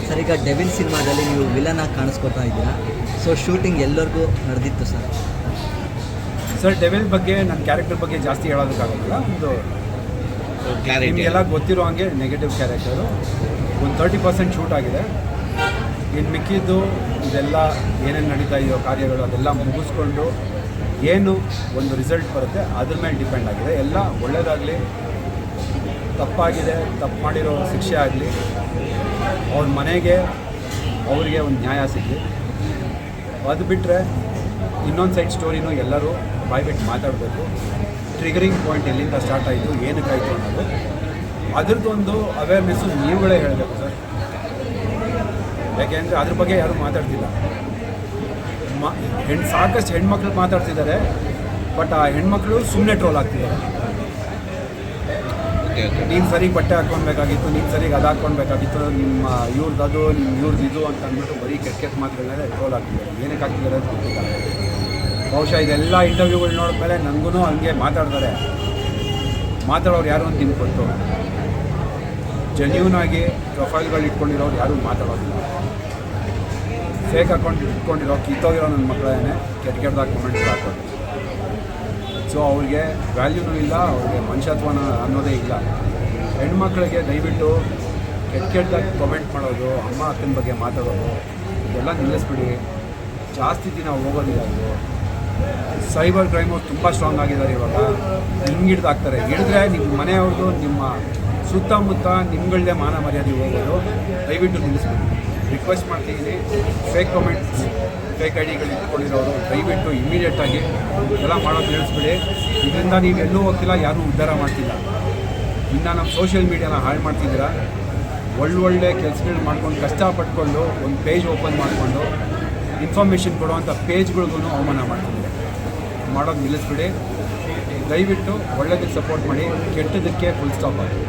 Sir ಈಗ devil ಸಿನಿಮಾದಲ್ಲಿ ನೀವು ವಿಲನ್ ಆಗಿ ಕಾಣಿಸ್ಕೊತಾ ಇದ್ದೀರಾ. ಸೊ ಶೂಟಿಂಗ್ ಎಲ್ಲರಿಗೂ ನಡೆದಿತ್ತು ಸರ್. ಸರ್ ಡೆವಿಲ್ ಬಗ್ಗೆ ನನ್ನ ಕ್ಯಾರೆಕ್ಟರ್ ಬಗ್ಗೆ ಜಾಸ್ತಿ ಹೇಳೋದಕ್ಕಾಗಲ್ಲ. ಒಂದು ಕ್ಲಾರಿಟಿ ನಿಮಗೆಲ್ಲ ಗೊತ್ತಿರೋ ಹಾಗೆ ನೆಗೆಟಿವ್ ಕ್ಯಾರೆಕ್ಟರು ಒಂದು 30% ಶೂಟ್ ಆಗಿದೆ. ಇನ್ನು ಮಿಕ್ಕಿದ್ದು ಇದೆಲ್ಲ ಏನೇನು ನಡೀತಾ ಇದೆಯೋ ಕಾರ್ಯಗಳು ಅದೆಲ್ಲ ಮುಗಿಸ್ಕೊಂಡು ಏನು ಒಂದು ರಿಸಲ್ಟ್ ಬರುತ್ತೆ ಅದ್ರ ಮೇಲೆ ಡಿಪೆಂಡ್ ಆಗಿದೆ. ಎಲ್ಲ ಒಳ್ಳೆಯದಾಗಲಿ, ತಪ್ಪಾಗಿದೆ ತಪ್ಪು ಮಾಡಿರೋ ಶಿಕ್ಷೆ ಆಗಲಿ, ಅವ್ರ ಮನೆಗೆ ಅವರಿಗೆ ಒಂದು ನ್ಯಾಯ ಸಿಗಲಿ. ಅದು ಬಿಟ್ಟರೆ ಇನ್ನೊಂದು ಸೈಡ್ ಸ್ಟೋರಿನೂ ಎಲ್ಲರೂ ಬಾಯ್ಬಿಟ್ಟು ಮಾತಾಡಬೇಕು. ಟ್ರಿಗರಿಂಗ್ ಪಾಯಿಂಟ್ ಎಲ್ಲಿಂದ ಸ್ಟಾರ್ಟ್ ಆಯಿತು, ಏನಕ್ಕಾಯಿತು ಅನ್ನೋದು ಅದ್ರದ್ದೊಂದು ಅವೇರ್ನೆಸ್ಸು ನೀವುಗಳೇ ಹೇಳಬೇಕು ಸರ್. ಯಾಕೆಂದರೆ ಅದ್ರ ಬಗ್ಗೆ ಯಾರೂ ಮಾತಾಡ್ತಿಲ್ಲ. ಸಾಕಷ್ಟು ಹೆಣ್ಮಕ್ಳು ಮಾತಾಡ್ತಿದ್ದಾರೆ, ಬಟ್ ಆ ಹೆಣ್ಮಕ್ಳು ಸುಮ್ಮನೆ ಟ್ರೋಲ್ ಆಗ್ತಿದ್ದಾರೆ. ನೀನು ಸರಿಗೆ ಬಟ್ಟೆ ಹಾಕ್ಕೊಳ್ಬೇಕಾಗಿತ್ತು, ನೀನು ಸರಿಗೆ ಅದು ಹಾಕ್ಕೊಳ್ಬೇಕಾಗಿತ್ತು, ನಿಮ್ಮ ಇವ್ರದ್ದು ನಿಮ್ಮ ಇವ್ರದ್ದು ಅಂತ ಅಂದ್ಬಿಟ್ಟು ಬರೀ ಕೆಟ್ಟ ಮಾತುಗಳನ್ನೇ ಟ್ರೋಲ್ ಆಗ್ತಿದ್ದಾರೆ. ಏನಕ್ಕೆ ಆಗ್ತಿದ್ದಾರೆ ಅಂತ ಗೊತ್ತಿಲ್ಲ. ಬಹುಶಃ ಇದೆಲ್ಲ ಇಂಟರ್ವ್ಯೂಗಳು ನೋಡಿದ್ಮೇಲೆ ನನಗೂ ಹಂಗೆ ಮಾತಾಡ್ತಾರೆ. ಮಾತಾಡೋರು ಯಾರು ಅಂತ ನಿಮ್ಗೆ ಗೊತ್ತು. ಜೆನ್ಯೂನಾಗಿ ಪ್ರೊಫೈಲ್ಗಳು ಇಟ್ಕೊಂಡಿರೋರು ಯಾರೂ ಮಾತಾಡೋದಿಲ್ಲ. ಫೇಕ್ ಅಕೌಂಟ್ ಇಟ್ಕೊಂಡಿರೋ ಕಿತ್ತೋಗಿರೋ ನನ್ನ ಮಕ್ಕಳೇನೆ ಕೆಟ್ಟದಾಗಿ ಕಮೆಂಟ್ಸ್ ಹಾಕೋದು. ಸೊ ಅವ್ರಿಗೆ ವ್ಯಾಲ್ಯೂನೂ ಇಲ್ಲ, ಅವ್ರಿಗೆ ಮನುಷ್ಯತ್ವನ ಅನ್ನೋದೇ ಇಲ್ಲ. ಹೆಣ್ಮಕ್ಳಿಗೆ ದಯವಿಟ್ಟು ಕೆಟ್ಟದಾಗಿ ಕಮೆಂಟ್ ಮಾಡೋದು, ಅಮ್ಮ ಅಕ್ಕನ ಬಗ್ಗೆ ಮಾತಾಡೋದು ಇದೆಲ್ಲ ನಿಲ್ಲಿಸ್ಬಿಡಿ. ಜಾಸ್ತಿ ದಿನ ಹೋಗೋದಿಲ್ಲ. ಅದು ಸೈಬರ್ ಕ್ರೈಮು ತುಂಬ ಸ್ಟ್ರಾಂಗ್ ಆಗಿದ್ದಾರೆ ಇವಾಗ. ಹಿಂಗೆ ಹಿಡ್ದಾಕ್ತಾರೆ. ಹಿಡಿದ್ರೆ ನಿಮ್ಮ ಮನೆಯವ್ರದ್ದು, ನಿಮ್ಮ ಸುತ್ತಮುತ್ತ ನಿಮ್ಗಳದ್ದೇ ಮಾನ ಮರ್ಯಾದೆ ಹೋಗೋದು. ದಯವಿಟ್ಟು ನಿಲ್ಲಿಸ್ಬಿಡಿ. ರಿಕ್ವೆಸ್ಟ್ ಮಾಡ್ತಿದ್ದೀನಿ. ಫೇಕ್ ಕಮೆಂಟ್ಸ್, ಫೇಕ್ ಐ ಡಿಗಳು ಇಟ್ಕೊಂಡಿರೋರು ದಯವಿಟ್ಟು ಇಮಿಡಿಯೇಟಾಗಿ ಎಲ್ಲ ಮಾಡೋದು ನಿಲ್ಲಿಸ್ಬಿಡಿ. ಇದರಿಂದ ನೀವು ಎಲ್ಲೂ ಹೋಗ್ತಿಲ್ಲ, ಯಾರೂ ಉದ್ಧಾರ ಮಾಡ್ತಿಲ್ಲ. ಇನ್ನು ನಮ್ಮ ಸೋಷಿಯಲ್ ಮೀಡಿಯಾನ ಹಾಳು ಮಾಡ್ತಿದ್ದೀರಾ. ಒಳ್ಳೊಳ್ಳೆ ಕೆಲಸಗಳು ಮಾಡ್ಕೊಂಡು ಕಷ್ಟಪಟ್ಕೊಂಡು ಒಂದು ಪೇಜ್ ಓಪನ್ ಮಾಡಿಕೊಂಡು ಇನ್ಫಾರ್ಮೇಷನ್ ಕೊಡುವಂಥ ಪೇಜ್ಗಳಿಗೂ ಅವಮಾನ ಮಾಡ್ತಿದ್ದೀರಾ. ಮಾಡೋದು ನಿಲ್ಲಿಸ್ಬಿಡಿ. ದಯವಿಟ್ಟು ಒಳ್ಳೆಯದಕ್ಕೆ ಸಪೋರ್ಟ್ ಮಾಡಿ, ಕೆಟ್ಟದಕ್ಕೆ ಫುಲ್ ಸ್ಟಾಪ್ ಆಗಿ.